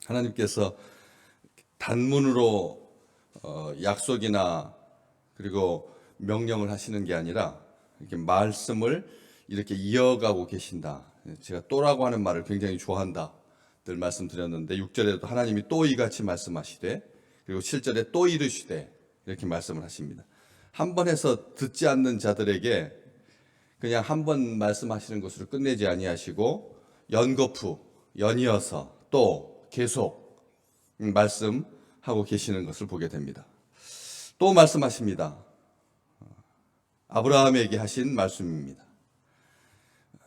하나님께서 단문으로 약속이나 그리고 명령을 하시는 게 아니라 이렇게 말씀을 이렇게 이어가고 계신다. 제가 또라고 하는 말을 굉장히 좋아한다 늘 말씀드렸는데 6절에도 하나님이 또 이같이 말씀하시되 그리고 7절에 또 이르시되 이렇게 말씀을 하십니다. 한 번 해서 듣지 않는 자들에게 그냥 한 번 말씀하시는 것으로 끝내지 아니하시고 연거푸 연이어서 또 계속 말씀하고 계시는 것을 보게 됩니다. 또 말씀하십니다. 아브라함에게 하신 말씀입니다.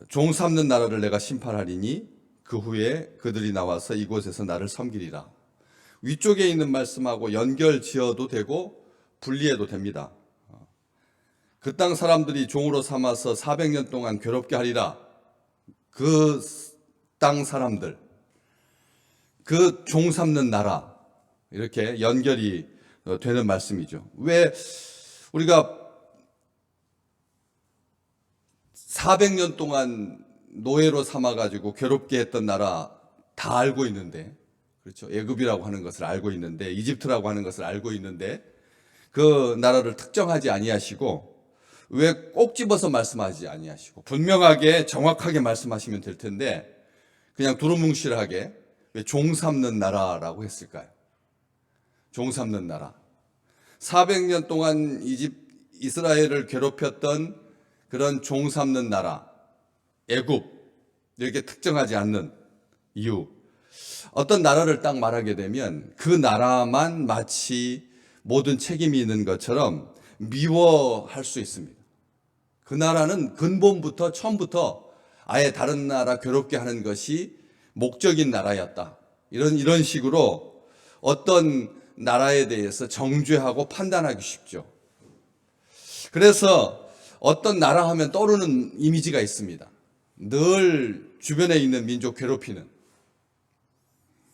종 삼는 나라를 내가 심판하리니 그 후에 그들이 나와서 이곳에서 나를 섬기리라. 위쪽에 있는 말씀하고 연결 지어도 되고 분리해도 됩니다. 그 땅 사람들이 종으로 삼아서 400년 동안 괴롭게 하리라. 그 땅 사람들, 그 종 삼는 나라, 이렇게 연결이 되는 말씀이죠. 왜 우리가 400년 동안 노예로 삼아가지고 괴롭게 했던 나라 다 알고 있는데, 그렇죠? 애굽이라고 하는 것을 알고 있는데, 이집트라고 하는 것을 알고 있는데, 그 나라를 특정하지 아니하시고, 왜 꼭 집어서 말씀하지 아니하시고, 분명하게 정확하게 말씀하시면 될 텐데, 그냥 두루뭉실하게 왜 종 삼는 나라라고 했을까요? 종 삼는 나라. 400년 동안 이스라엘을 괴롭혔던 그런 종 삼는 나라, 애굽, 이렇게 특정하지 않는 이유. 어떤 나라를 딱 말하게 되면 그 나라만 마치 모든 책임이 있는 것처럼 미워할 수 있습니다. 그 나라는 근본부터 처음부터 아예 다른 나라 괴롭게 하는 것이 목적인 나라였다. 이런 식으로 어떤 나라에 대해서 정죄하고 판단하기 쉽죠. 그래서 어떤 나라 하면 떠오르는 이미지가 있습니다. 늘 주변에 있는 민족 괴롭히는.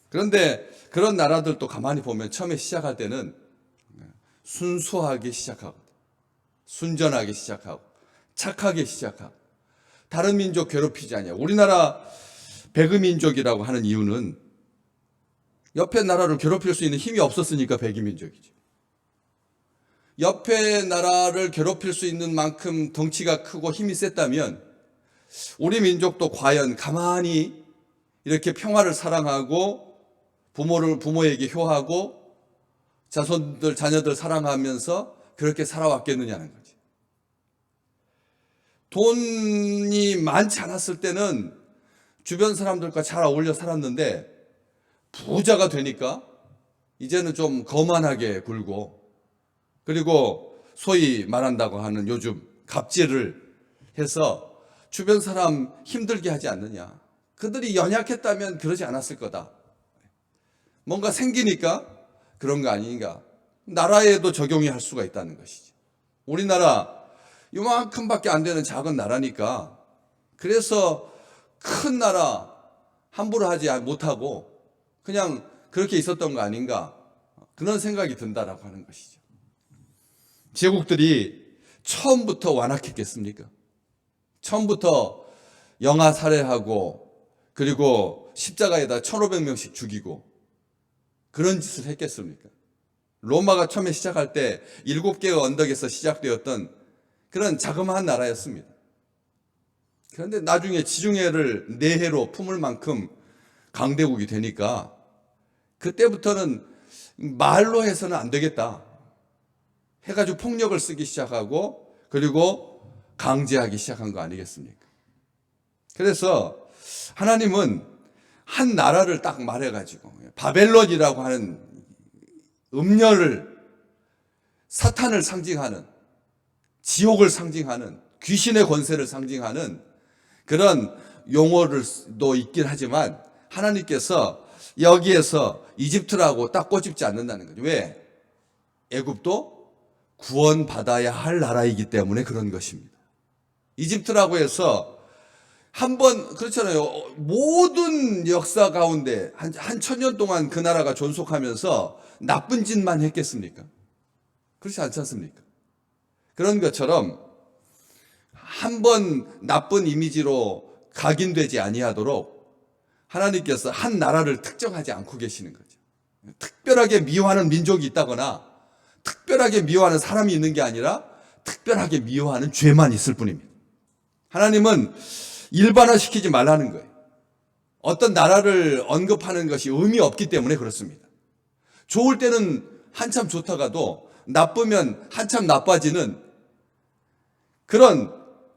그런데 그런 나라들도 가만히 보면 처음에 시작할 때는 순수하게 시작하고 순전하게 시작하고 착하게 시작하고 다른 민족 괴롭히지 않냐. 우리나라 백의민족이라고 하는 이유는 옆에 나라를 괴롭힐 수 있는 힘이 없었으니까 백의민족이죠. 옆에 나라를 괴롭힐 수 있는 만큼 덩치가 크고 힘이 셌다면 우리 민족도 과연 가만히 이렇게 평화를 사랑하고 부모에게 효하고 자녀들 사랑하면서 그렇게 살아왔겠느냐는 거지. 돈이 많지 않았을 때는 주변 사람들과 잘 어울려 살았는데 부자가 되니까 이제는 좀 거만하게 굴고 그리고 소위 말한다고 하는 요즘 갑질을 해서 주변 사람 힘들게 하지 않느냐. 그들이 연약했다면 그러지 않았을 거다. 뭔가 생기니까 그런 거 아닌가. 나라에도 적용이 할 수가 있다는 것이죠. 우리나라 요만큼밖에 안 되는 작은 나라니까 그래서 큰 나라 함부로 하지 못하고 그냥 그렇게 있었던 거 아닌가. 그런 생각이 든다라고 하는 것이죠. 제국들이 처음부터 완악했겠습니까? 처음부터 영아 살해하고 그리고 십자가에다 1,500명씩 죽이고 그런 짓을 했겠습니까? 로마가 처음에 시작할 때 7개의 언덕에서 시작되었던 그런 자그마한 나라였습니다. 그런데 나중에 지중해를 내해로 품을 만큼 강대국이 되니까 그때부터는 말로 해서는 안 되겠다 해가지고 폭력을 쓰기 시작하고 그리고 강제하기 시작한 거 아니겠습니까? 그래서 하나님은 한 나라를 딱 말해가지고 바벨론이라고 하는 음녀를 사탄을 상징하는 지옥을 상징하는 귀신의 권세를 상징하는 그런 용어도 있긴 하지만 하나님께서 여기에서 이집트라고 딱 꼬집지 않는다는 거죠. 왜? 애굽도 구원받아야 할 나라이기 때문에 그런 것입니다. 이집트라고 해서 한번 그렇잖아요. 모든 역사 가운데 한 1,000년 동안 그 나라가 존속하면서 나쁜 짓만 했겠습니까? 그렇지 않지 않습니까? 그런 것처럼 한 번 나쁜 이미지로 각인되지 아니하도록 하나님께서 한 나라를 특정하지 않고 계시는 거죠. 특별하게 미워하는 민족이 있다거나 특별하게 미워하는 사람이 있는 게 아니라 특별하게 미워하는 죄만 있을 뿐입니다. 하나님은 일반화시키지 말라는 거예요. 어떤 나라를 언급하는 것이 의미 없기 때문에 그렇습니다. 좋을 때는 한참 좋다가도 나쁘면 한참 나빠지는 그런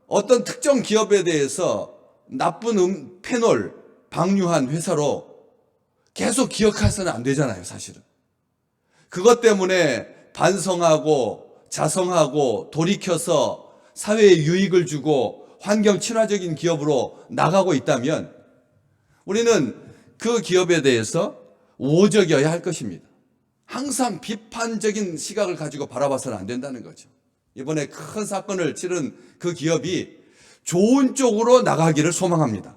어떤 특정 기업에 대해서 나쁜 패널, 방류한 회사로 계속 기억해서는 안 되잖아요, 사실은. 그것 때문에 반성하고 자성하고 돌이켜서 사회에 유익을 주고 환경 친화적인 기업으로 나가고 있다면 우리는 그 기업에 대해서 우호적이어야 할 것입니다. 항상 비판적인 시각을 가지고 바라봐서는 안 된다는 거죠. 이번에 큰 사건을 치른 그 기업이 좋은 쪽으로 나가기를 소망합니다.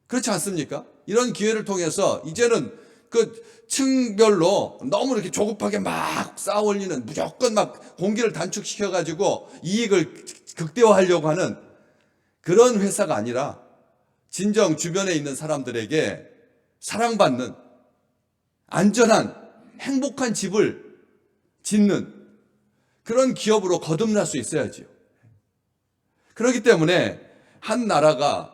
그렇지 않습니까? 이런 기회를 통해서 이제는 그 층별로 너무 이렇게 조급하게 막 쌓아 올리는 무조건 막 공기를 단축시켜가지고 이익을 극대화하려고 하는 그런 회사가 아니라 진정 주변에 있는 사람들에게 사랑받는 안전한 행복한 집을 짓는 그런 기업으로 거듭날 수 있어야지요. 그렇기 때문에 한 나라가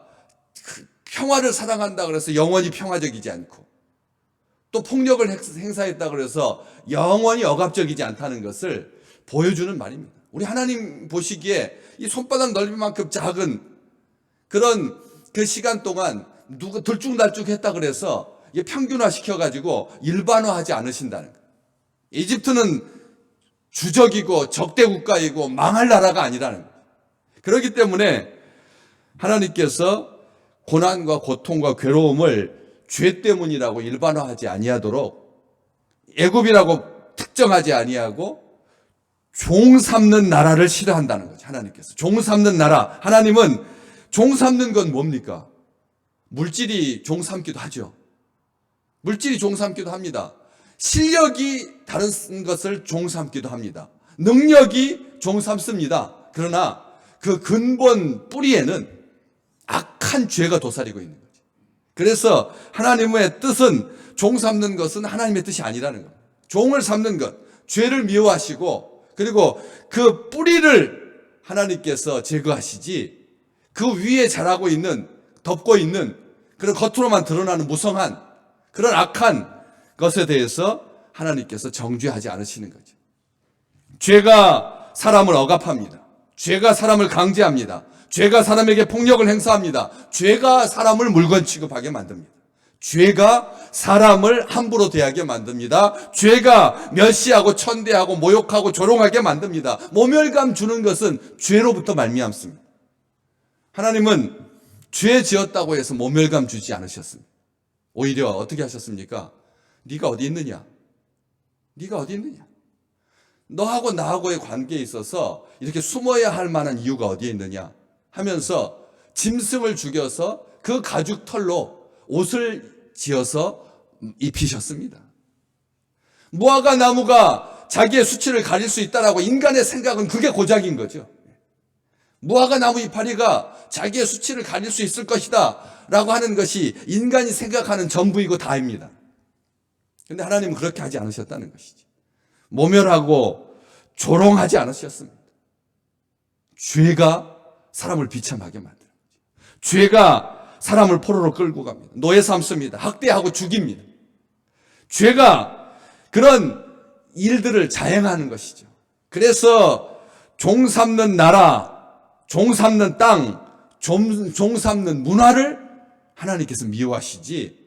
평화를 사랑한다 그래서 영원히 평화적이지 않고 또 폭력을 행사했다 그래서 영원히 억압적이지 않다는 것을 보여주는 말입니다. 우리 하나님 보시기에 이 손바닥 넓이만큼 작은 그런 그 시간 동안 누가 들쭉날쭉 했다 그래서 평균화 시켜가지고 일반화하지 않으신다는 거예요. 이집트는 주적이고 적대 국가이고 망할 나라가 아니라는 거예요. 그렇기 때문에 하나님께서 고난과 고통과 괴로움을 죄 때문이라고 일반화하지 아니하도록 애굽이라고 특정하지 아니하고 종 삼는 나라를 싫어한다는 거죠. 하나님께서 종 삼는 나라. 하나님은 종 삼는 건 뭡니까? 물질이 종 삼기도 하죠. 물질이 종 삼기도 합니다. 실력이 다른 것을 종 삼기도 합니다. 능력이 종 삼습니다. 그러나 그 근본 뿌리에는 악한 죄가 도사리고 있는 거죠. 그래서 하나님의 뜻은 종 삼는 것은 하나님의 뜻이 아니라는 겁니다. 종을 삼는 것, 죄를 미워하시고 그리고 그 뿌리를 하나님께서 제거하시지 그 위에 자라고 있는 덮고 있는 그런 겉으로만 드러나는 무성한 그런 악한 것에 대해서 하나님께서 정죄하지 않으시는 거죠. 죄가 사람을 억압합니다. 죄가 사람을 강제합니다. 죄가 사람에게 폭력을 행사합니다. 죄가 사람을 물건 취급하게 만듭니다. 죄가 사람을 함부로 대하게 만듭니다. 죄가 멸시하고 천대하고 모욕하고 조롱하게 만듭니다. 모멸감 주는 것은 죄로부터 말미암습니다. 하나님은 죄 지었다고 해서 모멸감 주지 않으셨습니다. 오히려 어떻게 하셨습니까? 네가 어디 있느냐? 네가 어디 있느냐? 너하고 나하고의 관계에 있어서 이렇게 숨어야 할 만한 이유가 어디에 있느냐? 하면서 짐승을 죽여서 그 가죽 털로 옷을 지어서 입히셨습니다. 무화과 나무가 자기의 수치를 가릴 수 있다라고 인간의 생각은 그게 고작인 거죠. 무화과 나무 이파리가 자기의 수치를 가릴 수 있을 것이다 라고 하는 것이 인간이 생각하는 전부이고 다입니다. 그런데 하나님은 그렇게 하지 않으셨다는 것이지. 모멸하고 조롱하지 않으셨습니다. 죄가 사람을 비참하게 만드는 거죠. 죄가 사람을 포로로 끌고 갑니다. 노예 삼습니다. 학대하고 죽입니다. 죄가 그런 일들을 자행하는 것이죠. 그래서 종 삼는 나라, 종 삼는 땅, 종 삼는 문화를 하나님께서 미워하시지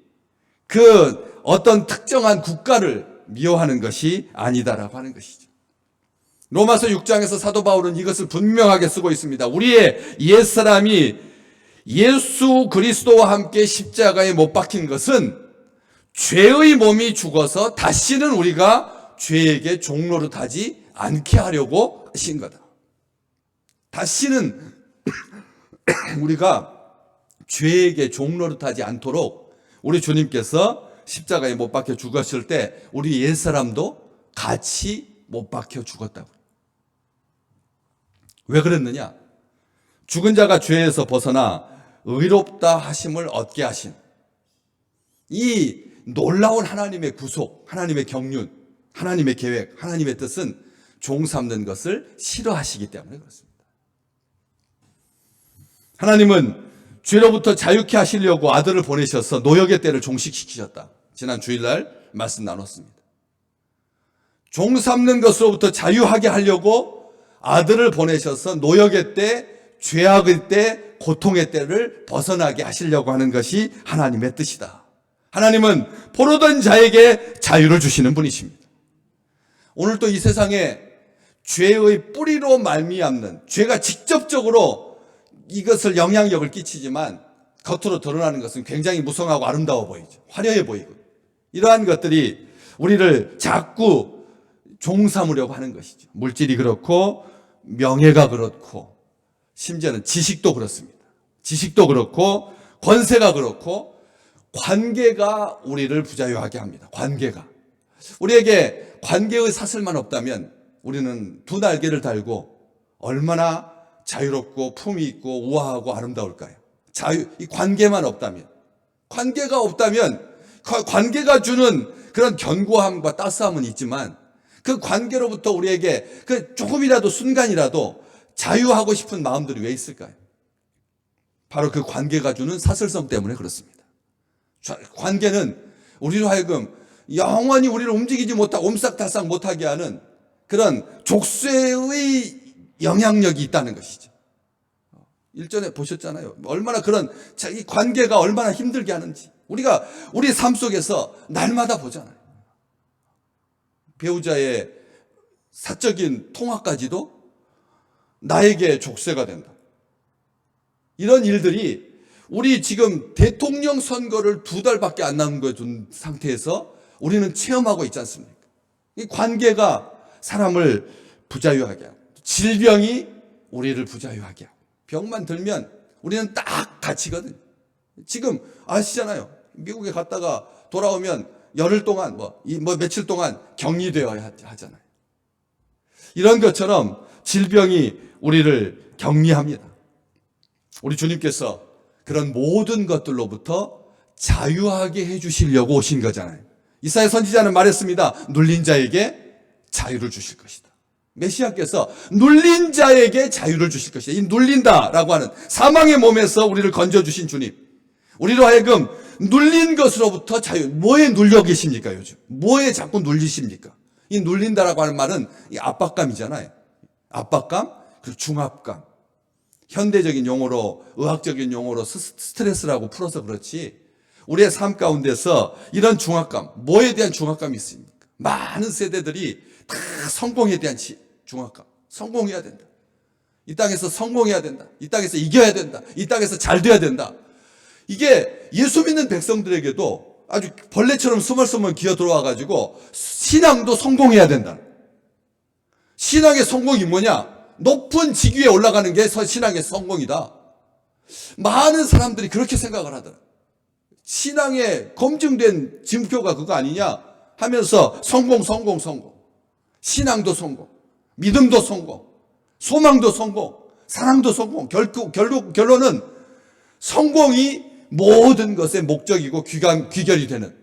그 어떤 특정한 국가를 미워하는 것이 아니다라고 하는 것이죠. 로마서 6장에서 사도 바울은 이것을 분명하게 쓰고 있습니다. 우리의 옛사람이 예수 그리스도와 함께 십자가에 못 박힌 것은 죄의 몸이 죽어서 다시는 우리가 죄에게 종노릇하지 않게 하려고 하신 거다. 다시는 우리가 죄에게 종노릇하지 않도록 우리 주님께서 십자가에 못 박혀 죽었을 때 우리 옛사람도 같이 못 박혀 죽었다고. 왜 그랬느냐? 죽은 자가 죄에서 벗어나 의롭다 하심을 얻게 하신 이 놀라운 하나님의 구속, 하나님의 경륜, 하나님의 계획, 하나님의 뜻은 종 삼는 것을 싫어하시기 때문에 그렇습니다. 하나님은 죄로부터 자유케 하시려고 아들을 보내셔서 노역의 때를 종식시키셨다. 지난 주일날 말씀 나눴습니다. 종 삼는 것으로부터 자유하게 하려고 아들을 보내셔서 노역의 때, 죄악의 때, 고통의 때를 벗어나게 하시려고 하는 것이 하나님의 뜻이다. 하나님은 포로된 자에게 자유를 주시는 분이십니다. 오늘 또 이 세상에 죄의 뿌리로 말미암는, 죄가 직접적으로 이것을 영향력을 끼치지만 겉으로 드러나는 것은 굉장히 무성하고 아름다워 보이죠. 화려해 보이고. 이러한 것들이 우리를 자꾸 종 삼으려고 하는 것이죠. 물질이 그렇고 명예가 그렇고 심지어는 지식도 그렇습니다. 지식도 그렇고 권세가 그렇고 관계가 우리를 부자유하게 합니다. 관계가. 우리에게 관계의 사슬만 없다면 우리는 두 날개를 달고 얼마나 자유롭고 품위 있고 우아하고 아름다울까요? 이 관계만 없다면, 관계가 없다면 관계가 주는 그런 견고함과 따스함은 있지만 그 관계로부터 우리에게 그 조금이라도 순간이라도 자유하고 싶은 마음들이 왜 있을까요? 바로 그 관계가 주는 사슬성 때문에 그렇습니다. 관계는 우리로 하여금 영원히 우리를 움직이지 못하고 옴싹달싹 못하게 하는 그런 족쇄의 영향력이 있다는 것이죠. 일전에 보셨잖아요. 얼마나 그런 이 관계가 얼마나 힘들게 하는지 우리가 우리 삶 속에서 날마다 보잖아요. 배우자의 사적인 통화까지도 나에게 족쇄가 된다. 이런 일들이 우리 지금 대통령 선거를 2달밖에 안 남은 거 둔 상태에서 우리는 체험하고 있지 않습니까? 이 관계가 사람을 부자유하게 하고 질병이 우리를 부자유하게 하고 병만 들면 우리는 딱 갇히거든요. 지금 아시잖아요. 미국에 갔다가 돌아오면 열흘 동안 며칠 동안 격리되어야 하잖아요. 이런 것처럼 질병이 우리를 격리합니다. 우리 주님께서 그런 모든 것들로부터 자유하게 해주시려고 오신 거잖아요. 이사야 선지자는 말했습니다. 눌린 자에게 자유를 주실 것이다. 메시아께서 눌린 자에게 자유를 주실 것이다. 이 눌린다라고 하는 사망의 몸에서 우리를 건져주신 주님. 우리로 하여금 눌린 것으로부터 자유. 뭐에 눌려 계십니까 요즘? 뭐에 자꾸 눌리십니까? 이 눌린다라고 하는 말은 이 압박감이잖아요. 압박감, 그리고 중압감. 현대적인 용어로, 의학적인 용어로 스트레스라고 풀어서 그렇지 우리의 삶 가운데서 이런 중압감, 뭐에 대한 중압감이 있습니까? 많은 세대들이 다 성공에 대한 중압감. 성공해야 된다. 이 땅에서 성공해야 된다. 이 땅에서 이겨야 된다. 이 땅에서 잘 돼야 된다. 이게 예수 믿는 백성들에게도 아주 벌레처럼 스멀스멀 기어 들어와가지고 신앙도 성공해야 된다. 신앙의 성공이 뭐냐? 높은 직위에 올라가는 게 신앙의 성공이다. 많은 사람들이 그렇게 생각을 하더라. 신앙에 검증된 증표가 그거 아니냐 하면서 성공. 신앙도 성공, 믿음도 성공, 소망도 성공, 사랑도 성공. 결론은 성공이 모든 것의 목적이고 귀결이 되는,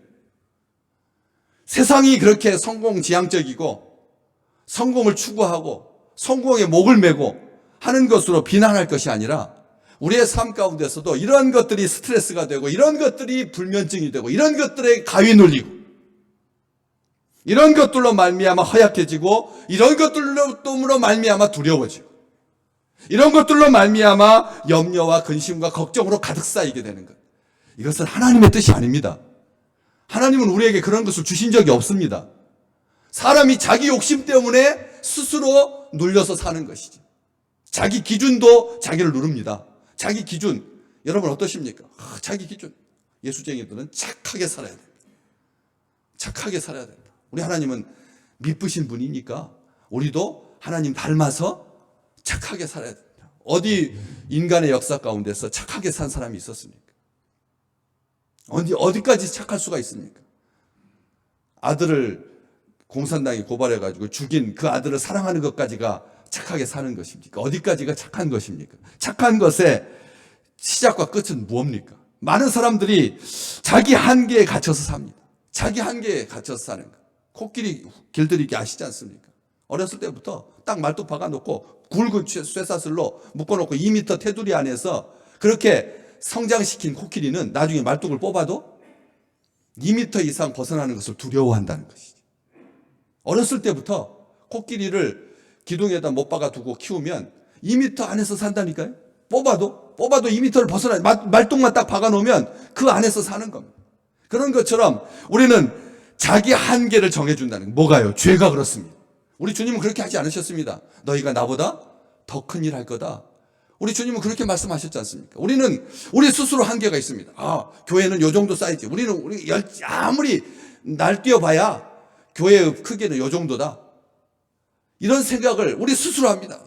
세상이 그렇게 성공지향적이고 성공을 추구하고 성공에 목을 메고 하는 것으로 비난할 것이 아니라 우리의 삶 가운데서도 이런 것들이 스트레스가 되고 이런 것들이 불면증이 되고 이런 것들에 가위 눌리고 이런 것들로 말미암아 허약해지고 이런 것들로 말미암아 두려워지고 이런 것들로 말미암아 염려와 근심과 걱정으로 가득 쌓이게 되는 것. 이것은 하나님의 뜻이 아닙니다. 하나님은 우리에게 그런 것을 주신 적이 없습니다. 사람이 자기 욕심 때문에 스스로 눌려서 사는 것이지. 자기 기준도 자기를 누릅니다. 자기 기준. 여러분 어떠십니까? 자기 기준. 예수쟁이들은 착하게 살아야 된다. 착하게 살아야 된다. 우리 하나님은 미쁘신 분이니까 우리도 하나님 닮아서 착하게 살아야 된다. 어디 인간의 역사 가운데서 착하게 산 사람이 있었습니까? 어디까지 착할 수가 있습니까? 아들을 공산당이 고발해가지고 죽인 그 아들을 사랑하는 것까지가 착하게 사는 것입니까? 어디까지가 착한 것입니까? 착한 것의 시작과 끝은 무엇입니까? 많은 사람들이 자기 한계에 갇혀서 삽니다. 자기 한계에 갇혀서 사는 거. 코끼리 길들이기 아시지 않습니까? 어렸을 때부터 딱 말뚝 박아놓고 굵은 쇠사슬로 묶어놓고 2m 테두리 안에서 그렇게 성장시킨 코끼리는 나중에 말뚝을 뽑아도 2m 이상 벗어나는 것을 두려워한다는 것이죠. 어렸을 때부터 코끼리를 기둥에다 못 박아두고 키우면 2m 안에서 산다니까요. 뽑아도 2m를 벗어나 말뚝만 딱 박아놓으면 그 안에서 사는 겁니다. 그런 것처럼 우리는 자기 한계를 정해준다는 거. 뭐가요? 죄가 그렇습니다. 우리 주님은 그렇게 하지 않으셨습니다. 너희가 나보다 더 큰 일 할 거다. 우리 주님은 그렇게 말씀하셨지 않습니까? 우리는 우리 스스로 한계가 있습니다. 교회는 요 정도 사이즈. 우리 아무리 날뛰어봐야 교회의 크기는 요 정도다. 이런 생각을 우리 스스로 합니다.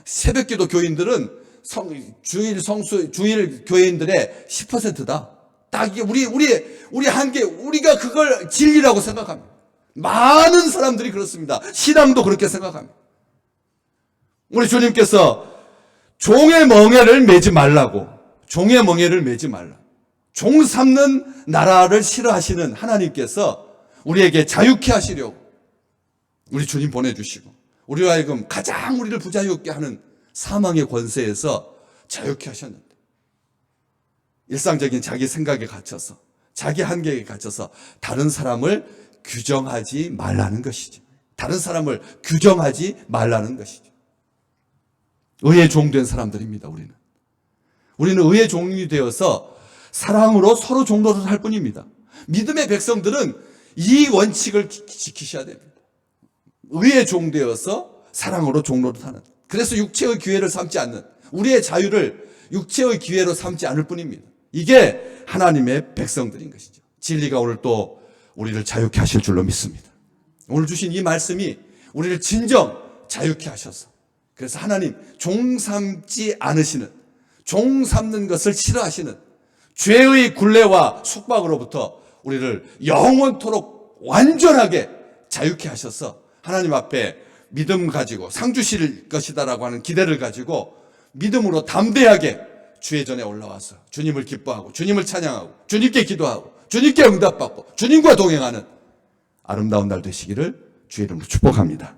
새벽기도 교인들은 주일 교회인들의 10%다. 딱 이게 우리 한계, 우리가 그걸 진리라고 생각합니다. 많은 사람들이 그렇습니다. 신앙도 그렇게 생각합니다. 우리 주님께서 종의 멍에를 매지 말라고, 종의 멍에를 매지 말라. 종 삼는 나라를 싫어하시는 하나님께서 우리에게 자유케 하시려고 우리 주님 보내주시고, 우리와 하여금 가장 우리를 부자유롭게 하는 사망의 권세에서 자유케 하셨는데, 일상적인 자기 생각에 갇혀서, 자기 한계에 갇혀서 다른 사람을 규정하지 말라는 것이죠. 다른 사람을 규정하지 말라는 것이죠. 의의 종된 사람들입니다. 우리는 의의 종이 되어서 사랑으로 서로 종로를 할 뿐입니다. 믿음의 백성들은 이 원칙을 지키셔야 됩니다. 의의 종 되어서 사랑으로 종로를 하는. 그래서 육체의 기회를 삼지 않는, 우리의 자유를 육체의 기회로 삼지 않을 뿐입니다. 이게 하나님의 백성들인 것이죠. 진리가 오늘 또 우리를 자유케 하실 줄로 믿습니다. 오늘 주신 이 말씀이 우리를 진정 자유케 하셔서, 그래서 하나님 종 삼지 않으시는, 종 삼는 것을 싫어하시는 죄의 굴레와 속박으로부터 우리를 영원토록 완전하게 자유케 하셔서 하나님 앞에 믿음 가지고 상 주실 것이다라고 하는 기대를 가지고 믿음으로 담대하게 주의 전에 올라와서 주님을 기뻐하고 주님을 찬양하고 주님께 기도하고 주님께 응답받고 주님과 동행하는 아름다운 날 되시기를 주의 이름으로 축복합니다.